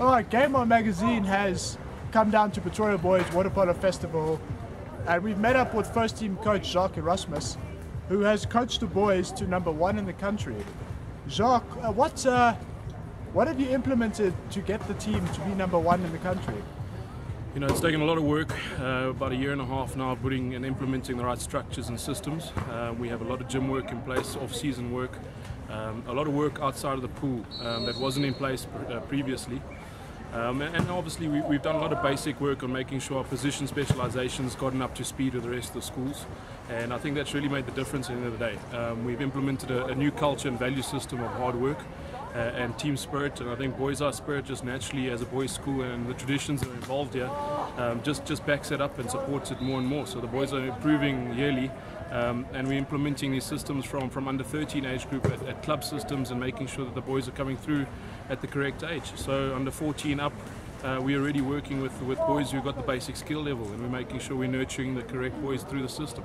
All right, Game On Magazine has come down to Pretoria Boys Water Polo Festival, and we've met up with first team coach Jacques Erasmus, who has coached the boys to #1 in the country. Jacques, what have you implemented to get the team to be #1 in the country? You know, it's taken a lot of work, about a year and a half now, putting and implementing the right structures and systems. We have a lot of gym work in place, off-season work, a lot of work outside of the pool that wasn't in place previously. And obviously we've done a lot of basic work on making sure our position specializations gotten up to speed with the rest of the schools, and I think that's really made the difference at the end of the day. We've implemented a new culture and value system of hard work and team spirit, and I think Boys Eye spirit just naturally as a boys school and the traditions that are involved here just backs it up and supports it more and more. So the boys are improving yearly, and we're implementing these systems from under 13 age group at club systems and making sure that the boys are coming through at the correct age. So under 14 up, we're already working with boys who've got the basic skill level, and we're making sure we're nurturing the correct boys through the system.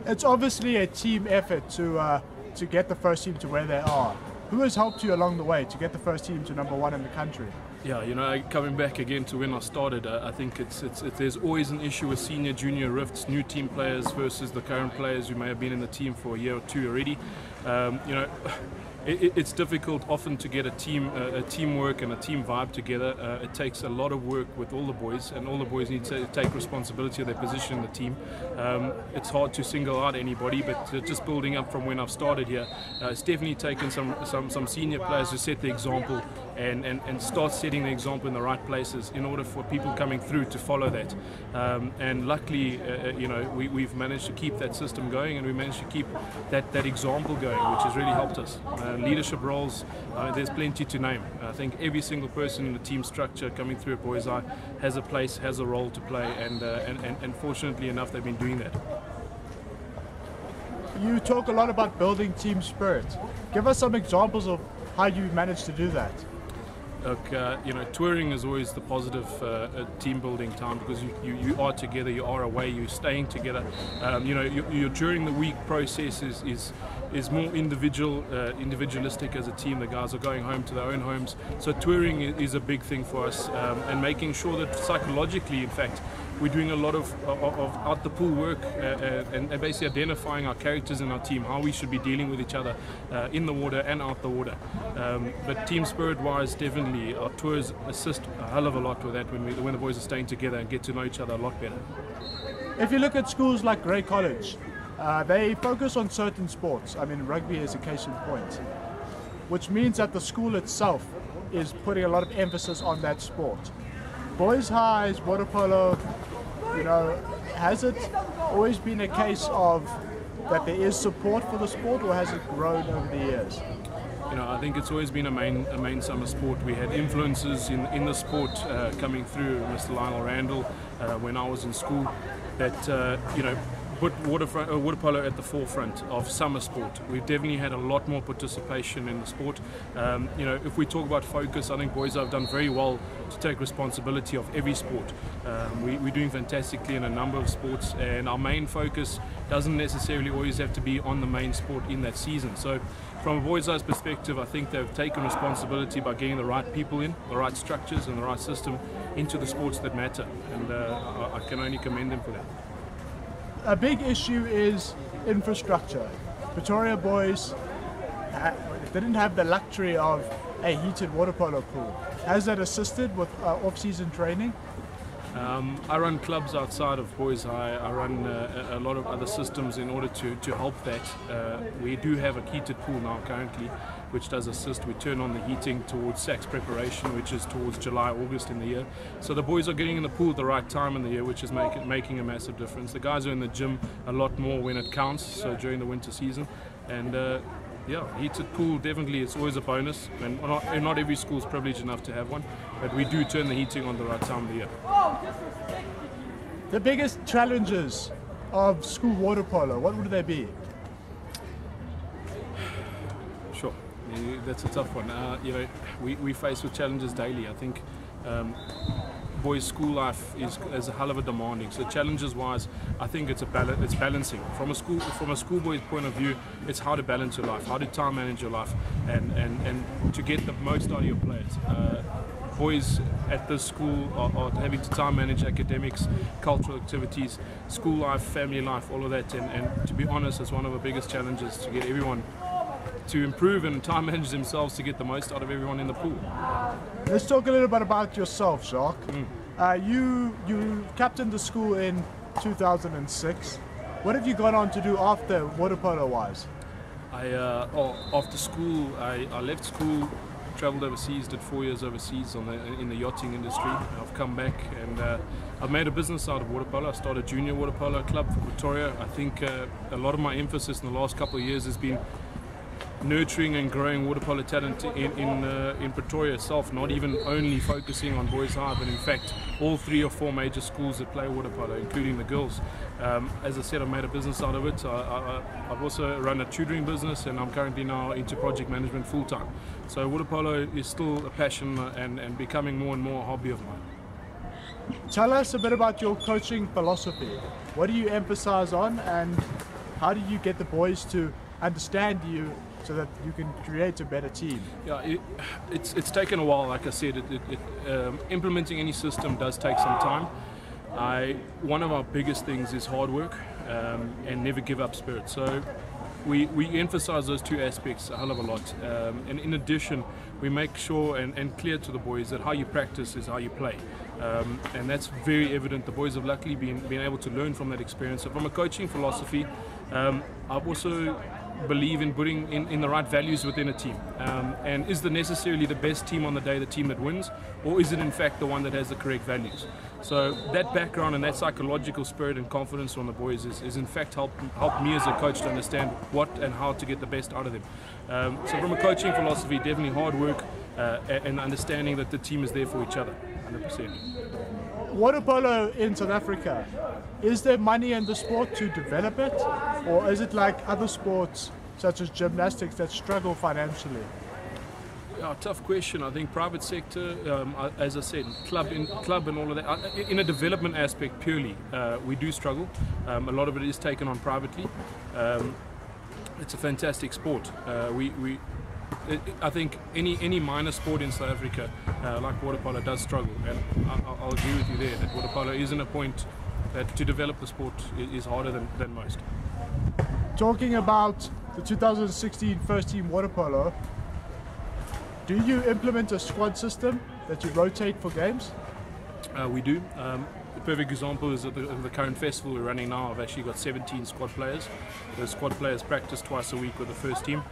It's obviously a team effort to get the first team to where they are. Who has helped you along the way to get the first team to #1 in the country? Yeah, you know, coming back again to when I started, I think there's always an issue with senior, junior rifts, new team players versus the current players who may have been in the team for a year or two already. You know, it's difficult often to get a teamwork and a team vibe together. It takes a lot of work with all the boys, and all the boys need to take responsibility of their position in the team. It's hard to single out anybody, but just building up from when I've started here, it's definitely taken some senior players to set the example and start setting the example in the right places in order for people coming through to follow that. And luckily, you know, we've managed to keep that system going, and we managed to keep that example going, which has really helped us. Leadership roles, there's plenty to name. I think every single person in the team structure coming through at Boys Eye has a place, has a role to play, and fortunately enough, they've been doing that. You talk a lot about building team spirit. Give us some examples of how you managed to do that. Look, you know, touring is always the positive team building time, because you are together, you are away, you're staying together. You know, your during the week process is more individualistic as a team. The guys are going home to their own homes, so touring is a big thing for us, and making sure that psychologically, in fact, we're doing a lot of out the pool work and basically identifying our characters in our team, how we should be dealing with each other in the water and out the water. But team spirit wise, definitely our tours assist a hell of a lot with that when the boys are staying together and get to know each other a lot better. If you look at schools like Grey College, they focus on certain sports. I mean, rugby is a case in point, which means that the school itself is putting a lot of emphasis on that sport. Boys High's water polo, you know, has it always been a case of that there is support for the sport, or has it grown over the years? You know, I think it's always been a main summer sport. We had influences in the sport coming through, Mr. Lionel Randall, when I was in school, that you know, put water polo at the forefront of summer sport. We've definitely had a lot more participation in the sport. You know, if we talk about focus, I think boys have done very well to take responsibility of every sport. We're doing fantastically in a number of sports, and our main focus doesn't necessarily always have to be on the main sport in that season. So from a Boys Eye's perspective, I think they've taken responsibility by getting the right people in, the right structures and the right system into the sports that matter, and I can only commend them for that. A big issue is infrastructure. Pretoria Boys didn't have the luxury of a heated water polo pool. Has that assisted with off-season training? I run clubs outside of Boys High. I run a lot of other systems in order to help that. We do have a heated pool now currently, which does assist. We turn on the heating towards SACS preparation, which is towards July, August in the year. So the boys are getting in the pool at the right time in the year, which is making a massive difference. The guys are in the gym a lot more when it counts, so during the winter season. And yeah, heated pool definitely, it's always a bonus, and not every school is privileged enough to have one, but we do turn the heating on the right time of the year. The biggest challenges of school water polo, what would they be? Sure, that's a tough one. You know, we face with challenges daily. I think boys' school life is a hell of a demanding. So challenges wise, I think it's balancing. From a schoolboy's point of view, it's how to balance your life, how to time manage your life, and to get the most out of your players. boys at this school are having to time manage academics, cultural activities, school life, family life, all of that. And to be honest, it's one of the biggest challenges to get everyone to improve and time manage themselves to get the most out of everyone in the pool. Let's talk a little bit about yourself, Jacques. You captained the school in 2006. What have you gone on to do after water polo wise? After school, I left school, travelled overseas, did 4 years overseas in the yachting industry. I've come back and I've made a business out of water polo. I started a junior water polo club for Pretoria. I think a lot of my emphasis in the last couple of years has been nurturing and growing water polo talent in Pretoria itself, not even only focusing on boys high, but in fact all 3 or 4 major schools that play water polo, including the girls. As I said, I've made a business out of it. I've also run a tutoring business, and I'm currently now into project management full time. So water polo is still a passion and becoming more and more a hobby of mine. Tell us a bit about your coaching philosophy. What do you emphasize on, and how do you get the boys to understand you so that you can create a better team? Yeah, it's taken a while. Like I said, implementing any system does take some time. One of our biggest things is hard work and never give up spirit. So we emphasize those 2 aspects a hell of a lot. And in addition, we make sure and clear to the boys that how you practice is how you play. And that's very evident. The boys have luckily been able to learn from that experience. So from a coaching philosophy, I've also believe in putting in the right values within a team. And is there necessarily the best team on the day the team that wins, or is it in fact the one that has the correct values? So that background and that psychological spirit and confidence from the boys is in fact helped me as a coach to understand what and how to get the best out of them. So from a coaching philosophy, definitely hard work and understanding that the team is there for each other, 100%. Water polo in South Africa, is there money in the sport to develop it, or is it like other sports such as gymnastics that struggle financially? Yeah, tough question. I think private sector, as I said, club and all of that. In a development aspect purely, we do struggle. A lot of it is taken on privately. It's a fantastic sport. I think any minor sport in South Africa, like water polo, does struggle, and I'll agree with you there that water polo is in a point that to develop the sport is harder than most. Talking about the 2016 first team water polo, do you implement a squad system that you rotate for games? We do. The perfect example is at the current festival we're running now. I've actually got 17 squad players. The squad players practice twice a week with the first team.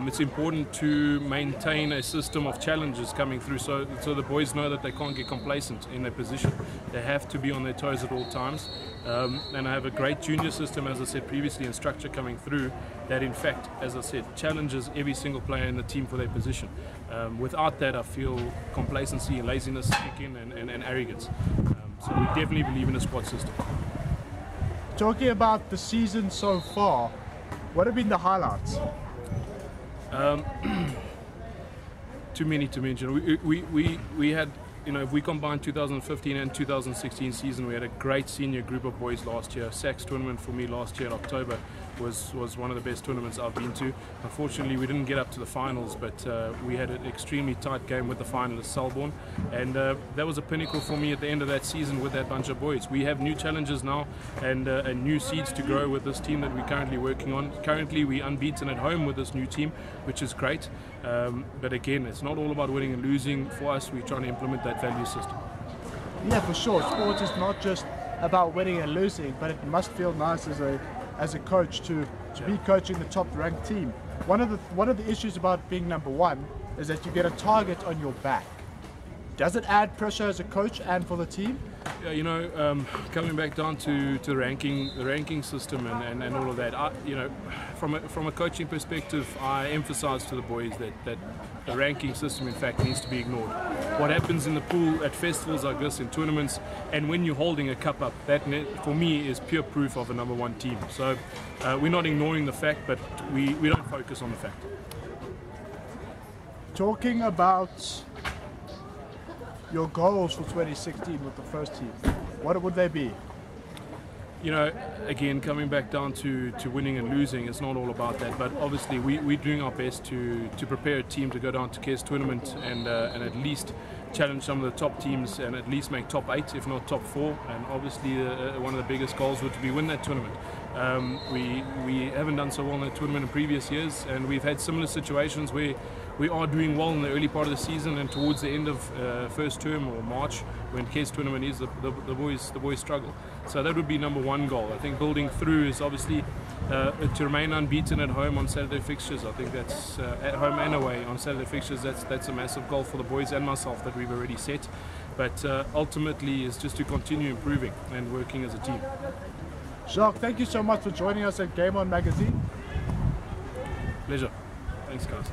It's important to maintain a system of challenges coming through so the boys know that they can't get complacent in their position. They have to be on their toes at all times. And I have a great junior system, as I said previously, and structure coming through that in fact, as I said, challenges every single player in the team for their position. Without that, I feel complacency and laziness kick in and arrogance. So we definitely believe in a squad system. Talking about the season so far, what have been the highlights? Too many to mention. We had, if we combine 2015 and 2016 season, we had a great senior group of boys last year. SACS tournament for me last year in October was one of the best tournaments I've been to. Unfortunately, we didn't get up to the finals, but we had an extremely tight game with the finalist Selborne, and that was a pinnacle for me at the end of that season with that bunch of boys. We have new challenges now and new seeds to grow with this team that we're currently working on. Currently, we're unbeaten at home with this new team, which is great. But again, it's not all about winning and losing. For us, we're trying to implement that value system. Yeah, for sure. Sport is not just about winning and losing, but it must feel nice as a coach to be coaching the top ranked team. One of the issues about being number one is that you get a target on your back. Does it add pressure as a coach and for the team? Yeah, coming back down to the ranking system and all of that, from a coaching perspective, I emphasize to the boys that the ranking system in fact needs to be ignored. What happens in the pool at festivals like this, in tournaments, and when you're holding a cup up, that for me is pure proof of a number one team. So we're not ignoring the fact, but we don't focus on the fact. Talking about your goals for 2016 with the first team, what would they be? Again, coming back down to winning and losing, it's not all about that, but obviously we're doing our best to prepare a team to go down to KES tournament and at least challenge some of the top teams and at least make top 8, if not top 4. And obviously one of the biggest goals would be win that tournament. We haven't done so well in the tournament in previous years, and we've had similar situations where we are doing well in the early part of the season, and towards the end of first term or March, when KES tournament is, the boys struggle. So that would be number one goal. I think building through is obviously to remain unbeaten at home on Saturday fixtures. I think that's at home and away on Saturday fixtures. That's a massive goal for the boys and myself that we've already set. But ultimately is just to continue improving and working as a team. Jacques, thank you so much for joining us at Game On Magazine. Pleasure. Thanks, guys.